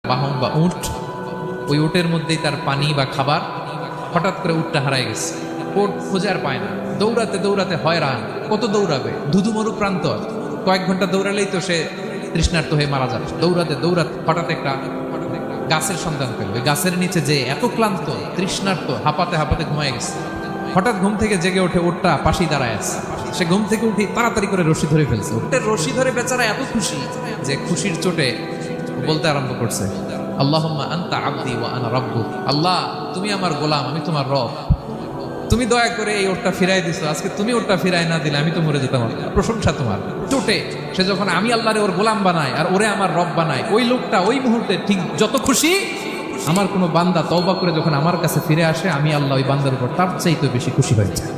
বাহন বা উট, ওই উটের মধ্যেই তার পানি বা খাবার। হঠাৎ করে উটটা হারায় গেছে, উট খুঁজে আর পায় না, দৌড়াতে দৌড়াতে হয়রান। কত দৌড়াবে, ধুধু মরু প্রান্তর, কয়েক ঘন্টা দৌড়ালেই তো সে তৃষ্ণার্ত হয়ে মারা যাবে। দৌড়াতে দৌড়াতে হঠাৎ একটা গাছের সন্ধান পেল। ওই গাছের নিচে যে এত ক্লান্ত, তৃষ্ণার্ত, হাঁপাতে হাঁপাতে ঘুমায় গেছে। হঠাৎ ঘুম থেকে জেগে ওঠে, উটটা পাশেই দাঁড়ায় আছে। সে ঘুম থেকে উঠে তাড়াতাড়ি করে রশি ধরে ফেলছে। উটের রশি ধরে বেচারা এত খুশি যে খুশির চোটে বলতে আরম্ভ করছে, আল্লাহুম্মা আনতা আবদি ওয়া আনা রাব্বুক। আল্লাহ, তুমি আমার গোলাম, আমি তোমার রব। তুমি দয়া করে এই ওটটা ফিরাই দিছো, আজকে তুমি ওটটা ফিরাই না দিলে আমি তো মরে যেতাম। প্রশংসা তোমার। চোটে সে যখন আমি আল্লাহরে ওর গোলাম বানাই আর ওরে আমার রব বানাই, ওই লোকটা ওই মুহূর্তে ঠিক যত খুশি, আমার কোনো বান্দা তওবা করে যখন আমার কাছে ফিরে আসে, আমি আল্লাহ ওই বান্দার উপর তার চাইতে বেশি খুশি হয়ে যায়।